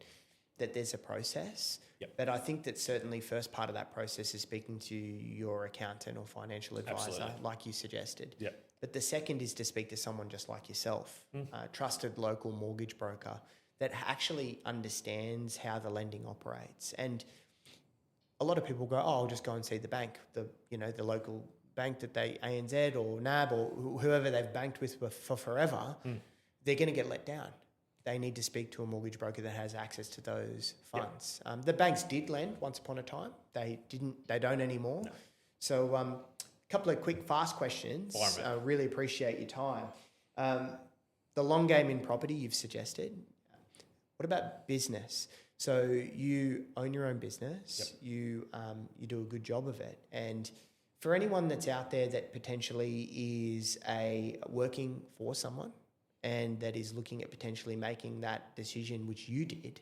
that there's a process. But I think that certainly first part of that process is speaking to your accountant or financial advisor, like you suggested. But the second is to speak to someone just like yourself, a trusted local mortgage broker that actually understands how the lending operates. And a lot of people go, I'll just go and see the bank, the local bank that ANZ or NAB or whoever they've banked with for forever. They're going to get let down. They need to speak to a mortgage broker that has access to those funds. The banks did lend once upon a time. They don't anymore. No. So a couple of quick, fast questions. I really appreciate your time. The long game in property you've suggested. What about business? So you own your own business. You do a good job of it. And For anyone that's out there that potentially is working for someone and that is looking at potentially making that decision, which you did,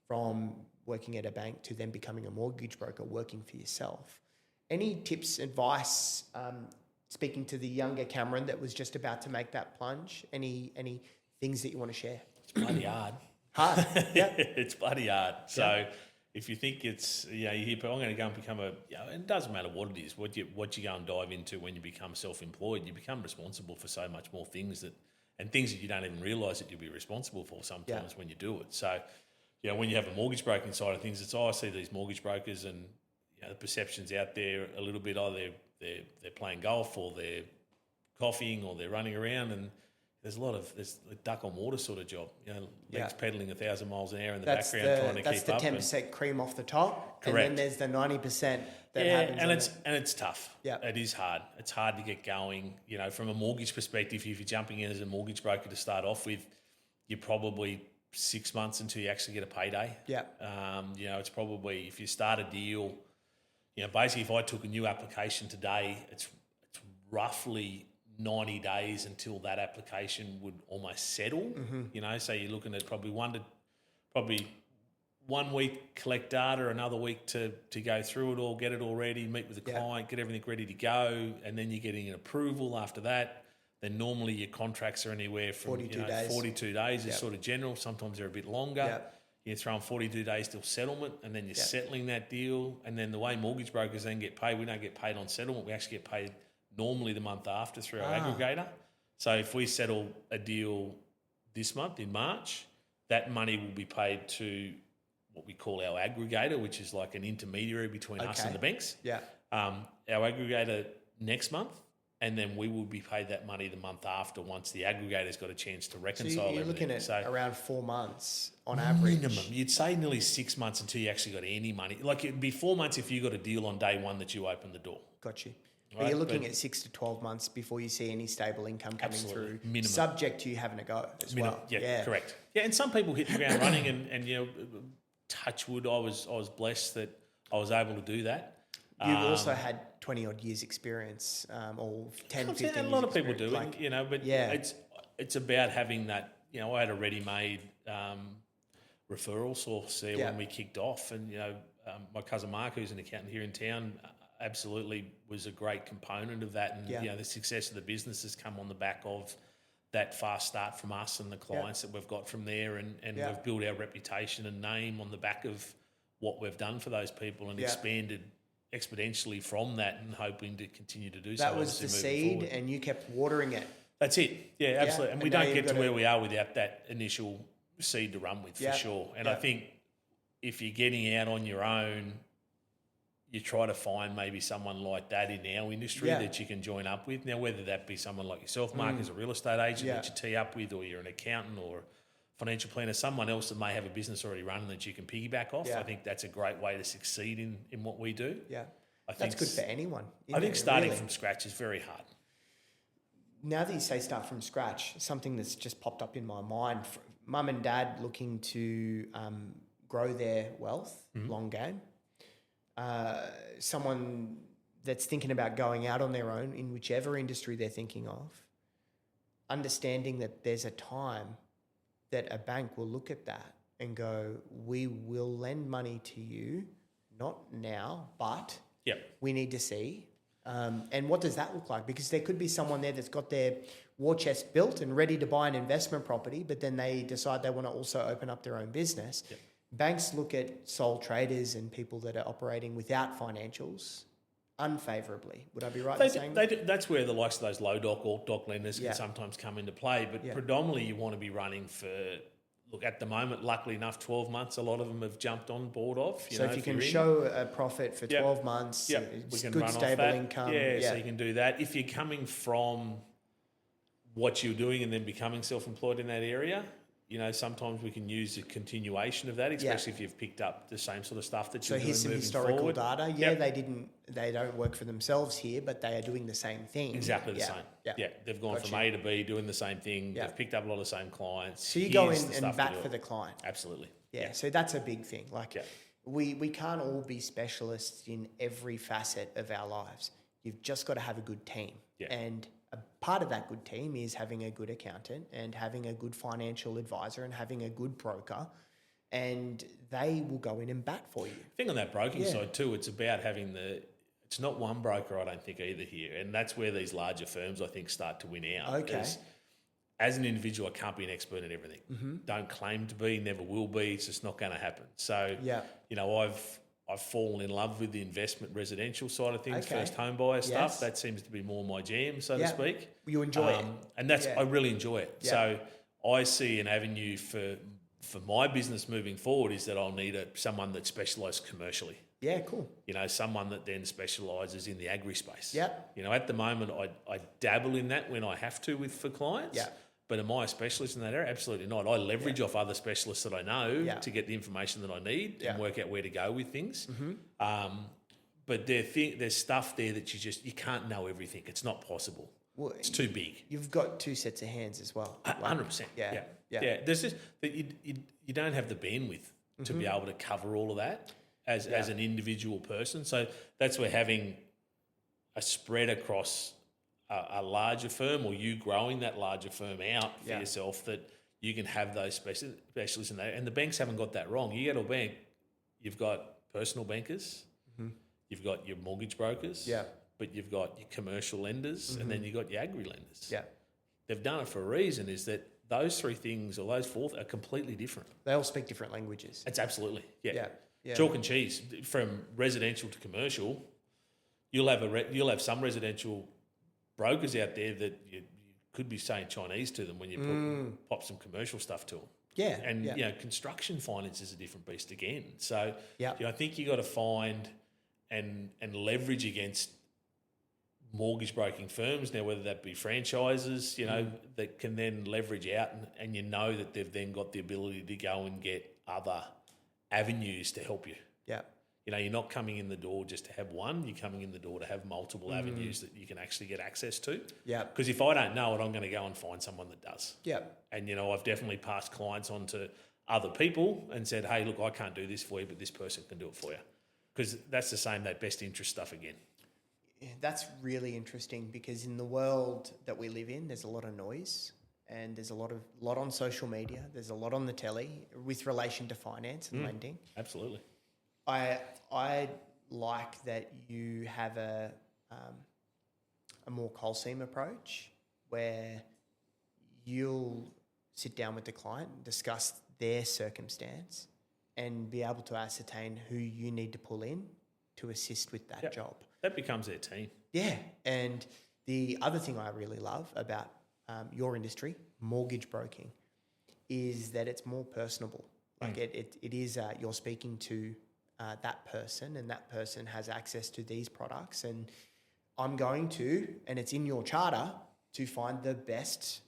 from working at a bank to then becoming a mortgage broker, working for yourself, any tips, advice, speaking to the younger Cameron that was just about to make that plunge, any things that you want to share? It's bloody hard. Hard, yeah. It's bloody hard. So if you think it's, you hear, but I'm going to go and become it doesn't matter what it is, what you go and dive into when you become self-employed, you become responsible for so much more things and things that you don't even realise that you'll be responsible for sometimes when you do it. So, when you have a mortgage broking side of things, I see these mortgage brokers and the perceptions out there a little bit, they're playing golf or they're coffeeing or they're running around, and there's a duck on water sort of job, legs pedalling 1,000 miles an hour in the background trying to keep up. That's the 10% cream off the top. Correct. And then there's the 90% that happens. And it's tough. Yeah. It is hard. It's hard to get going. From a mortgage perspective, if you're jumping in as a mortgage broker to start off with, you're probably 6 months until you actually get a payday. Yeah. It's probably, if you start a deal, basically if I took a new application today, it's roughly 90 days until that application would almost settle. Mm-hmm. So you're looking at probably 1 week collect data, another week to go through it all, get it all ready, meet with the client, get everything ready to go, and then you're getting an approval after that. Then normally your contracts are anywhere from 42 days is sort of general. Sometimes they're a bit longer. Yep. You're throwing 42 days till settlement, and then you're settling that deal. And then the way mortgage brokers then get paid, we don't get paid on settlement. We actually get paid normally the month after through our aggregator. So if we settle a deal this month in March, that money will be paid to what we call our aggregator, which is like an intermediary between us and the banks. Yeah. Our aggregator next month, and then we will be paid that money the month after once the aggregator's got a chance to reconcile. So you're looking at around 4 months on average. Minimum. You'd say nearly 6 months until you actually got any money. Like it'd be 4 months if you got a deal on day one that you opened the door. Got you. But you're looking at 6 to 12 months before you see any stable income coming through, minimum. Subject to you having a go as well. Yeah, correct. Yeah, and some people hit the ground running, and touch wood, I was blessed that I was able to do that. You've also had 20 odd years experience, or 10, 15 years. A lot of people do, like, but it's about having that. I had a ready-made referral source there when we kicked off, and my cousin Mark, who's an accountant here in town, absolutely was a great component of that, and the success of the business has come on the back of that fast start from us and the clients that we've got from there, and we've built our reputation and name on the back of what we've done for those people and expanded exponentially from that, and hoping to continue to do so. That was the seed, forward. And you kept watering it. That's it. Yeah, absolutely. And we don't get to where we are without that initial seed to run with, for sure. And I think if you're getting out on your own, you try to find maybe someone like that in our industry that you can join up with. Now, whether that be someone like yourself, Mark, as a real estate agent that you tee up with, or you're an accountant or financial planner, someone else that may have a business already running that you can piggyback off. I think that's a great way to succeed in what we do. Yeah, that's good for anyone. I think starting from scratch is very hard. Now that you say start from scratch, something that's just popped up in my mind, mum and dad looking to grow their wealth, long game. Someone that's thinking about going out on their own in whichever industry they're thinking of, understanding that there's a time that a bank will look at that and go, we will lend money to you, not now, but we need to see. And what does that look like? Because there could be someone there that's got their war chest built and ready to buy an investment property, but then they decide they want to also open up their own business. Yep. Banks look at sole traders and people that are operating without financials unfavourably. Would I be right in saying that? That's where the likes of those low doc, alt doc lenders can sometimes come into play. But predominantly you want to be running for, look, at the moment, luckily enough, 12 months, a lot of them have jumped on board of. So if you can show a profit for 12 months, we can good run stable off that. income. So you can do that. If you're coming from what you're doing and then becoming self-employed in that area, sometimes we can use a continuation of that, especially if you've picked up the same sort of stuff that you're doing moving forward. So here's some historical data. They don't work for themselves here, but they are doing the same thing. Exactly the same. Yeah. They've gone from A to B doing the same thing. They've picked up a lot of the same clients. So you go in and bat for the client. Absolutely. Yeah. So that's a big thing. Like we can't all be specialists in every facet of our lives. You've just got to have a good team. Yeah. And a part of that good team is having a good accountant and having a good financial advisor and having a good broker, and they will go in and bat for you. I think on that broking side too, it's about having it's not one broker, I don't think, either here. And that's where these larger firms, I think, start to win out. Okay. As an individual, I can't be an expert in everything. Mm-hmm. Don't claim to be, never will be. It's just not going to happen. So, I've fallen in love with the investment residential side of things, first home buyer stuff. That seems to be more my jam, so to speak. You enjoy it. And I really enjoy it. Yeah. So I see an avenue for my business moving forward is that I'll need someone that specialises commercially. Yeah, cool. Someone that then specialises in the agri space. Yeah. At the moment, I dabble in that when I have to for clients. Yeah. But am I a specialist in that area? Absolutely not. I leverage off other specialists that I know to get the information that I need and work out where to go with things. Mm-hmm. But there's stuff there that you can't know everything. It's not possible. Well, it's too big. You've got two sets of hands as well. 100%. Yeah. There's just that you don't have the bandwidth to be able to cover all of that as an individual person. So that's where having a spread across a larger firm, or you growing that larger firm out for yourself, that you can have those specialists in that. And the banks haven't got that wrong. You go to a bank, you've got personal bankers, you've got your mortgage brokers, but you've got your commercial lenders, and then you've got your agri lenders. Yeah. They've done it for a reason, is that those three things, or those four, are completely different. They all speak different languages. It's absolutely, yeah. Chalk and cheese. From residential to commercial, you'll have some residential brokers out there that you could be saying Chinese to them when you pop some commercial stuff to them. Yeah. And, construction finance is a different beast again. So, I think you got to find and leverage against mortgage broking firms now, whether that be franchises, that can then leverage out and that they've then got the ability to go and get other avenues to help you. Yeah. You're not coming in the door just to have one. You're coming in the door to have multiple avenues that you can actually get access to. Yeah. Because if I don't know it, I'm going to go and find someone that does. Yeah. And, I've definitely passed clients on to other people and said, hey, look, I can't do this for you, but this person can do it for you. Because that's the same, that best interest stuff again. Yeah, that's really interesting, because in the world that we live in, there's a lot of noise, and there's a lot on social media. There's a lot on the telly with relation to finance and lending. Absolutely. I like that you have a more Colseam approach, where you'll sit down with the client, discuss their circumstance, and be able to ascertain who you need to pull in to assist with that job. That becomes their team. Yeah. And the other thing I really love about your industry, mortgage broking, is that it's more personable. Like it is, you're speaking to that person, and that person has access to these products, and I'm going to, and it's in your charter, to find the best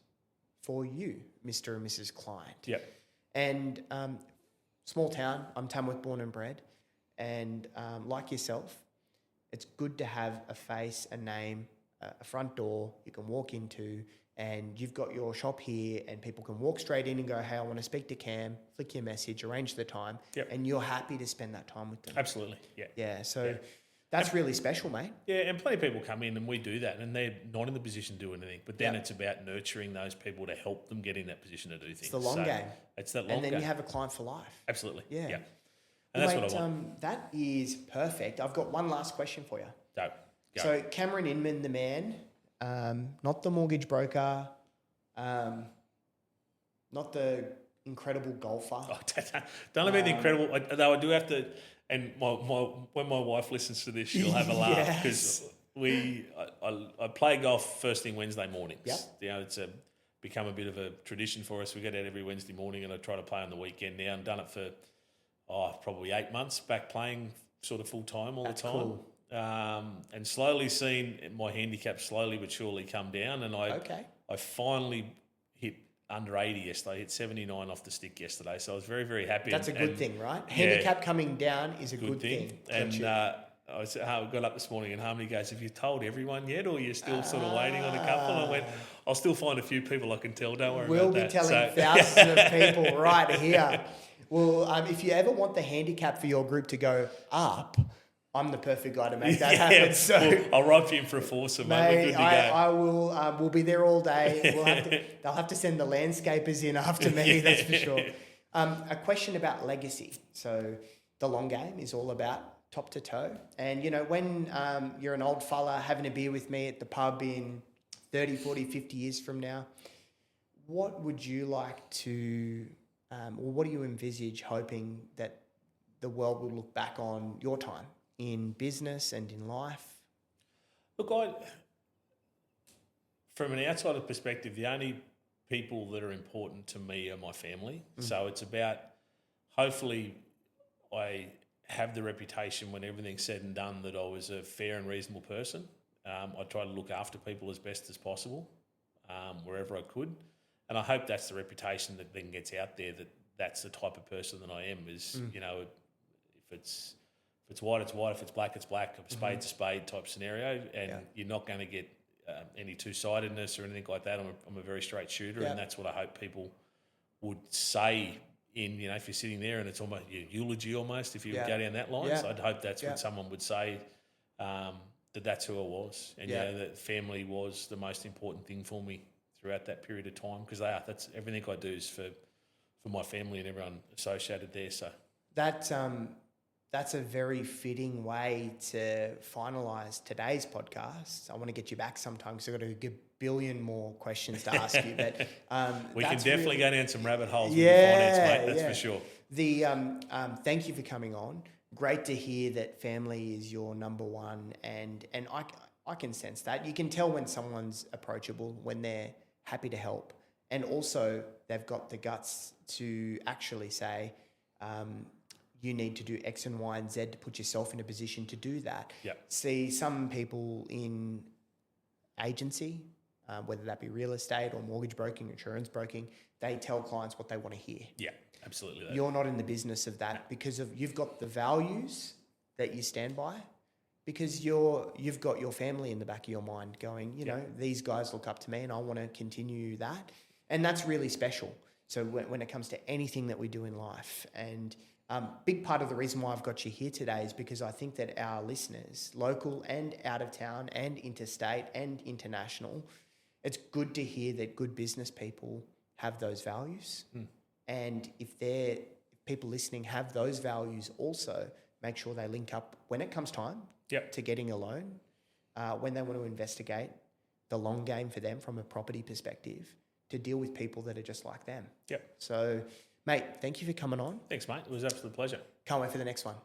for you, Mr. and Mrs. Client. Yep. And small town, I'm Tamworth born and bred, and like yourself, it's good to have a face, a name, a front door you can walk into, and you've got your shop here, and people can walk straight in and go, hey, I want to speak to Cam, flick your message, arrange the time, and you're happy to spend that time with them. Absolutely, yeah. Yeah, so that's really special, mate. Yeah, and plenty of people come in and we do that, and they're not in the position to do anything, but then it's about nurturing those people to help them get in that position to do things. It's the long game. It's that long game. And then you have a client for life. Absolutely, yeah. And that's what I want. That is perfect. I've got one last question for you. Go. So Cameron Inman, the man, not the mortgage broker, not the incredible golfer. Oh, don't let me be incredible. Though I do have to, and when my wife listens to this, she'll have a laugh, because I play golf first thing Wednesday mornings. Yep. It's become a bit of a tradition for us. We get out every Wednesday morning, and I try to play on the weekend now. I've done it for probably 8 months, back playing sort of full time all the time. Cool. And slowly seen my handicap slowly but surely come down, and I finally hit under 80 yesterday. I hit 79 off the stick yesterday, so I was very, very happy. That's a good thing, right? Handicap coming down is a good thing. And I got up this morning and Harmony goes, have you told everyone yet, or you're still sort of waiting on a couple? And I went, I'll still find a few people I can tell, don't worry about that. We'll be telling thousands of people right here. Well, if you ever want the handicap for your group to go up, I'm the perfect guy to make that happen. So well, I'll rope you in for a foursome, mate. We're good to go. I will. We'll be there all day. They'll have to send the landscapers in after me. That's for sure. A question about legacy. So the long game is all about top to toe. And, you know, when you're an old fella having a beer with me at the pub in 30, 40, 50 years from now, what would you like to, or what do you envisage hoping that the world will look back on your time in business and in life? Look, from an outsider perspective, the only people that are important to me are my family. So it's about, hopefully I have the reputation when everything's said and done that I was a fair and reasonable person. I try to look after people as best as possible, wherever I could. And I hope that's the reputation that then gets out there, that that's the type of person that I am, is, you know, if it's white, it's white. If it's black, it's black. A spade's a spade type scenario. And you're not going to get any two-sidedness or anything like that. I'm a very straight shooter, and that's what I hope people would say in, you know, if you're sitting there and it's almost your eulogy almost, if you go down that line. So I'd hope that's what someone would say, that that's who I was. And, you know, that family was the most important thing for me throughout that period of time, because that's everything I do is for my family and everyone associated there. So that's a very fitting way to finalise today's podcast. I want to get you back sometime because I've got a billion more questions to ask you. But we can definitely go down some rabbit holes with the finance, mate. That's for sure. Thank you for coming on. Great to hear that family is your number one, and I can sense that. You can tell when someone's approachable, when they're happy to help, and also they've got the guts to actually say, you need to do X and Y and Z to put yourself in a position to do that. See, some people in agency, whether that be real estate or mortgage broking, insurance broking, they tell clients what they want to hear. Yeah, absolutely. You're not in the business of that because you've got the values that you stand by, because you've got your family in the back of your mind going, you know, these guys look up to me and I want to continue that. And that's really special. So when it comes to anything that we do in life, and big part of the reason why I've got you here today is because I think that our listeners, local and out of town and interstate and international, it's good to hear that good business people have those values. And if people listening have those values also, make sure they link up when it comes time to getting a loan, when they want to investigate the long game for them from a property perspective, to deal with people that are just like them. So, mate, thank you for coming on. Thanks, mate. It was an absolute pleasure. Can't wait for the next one.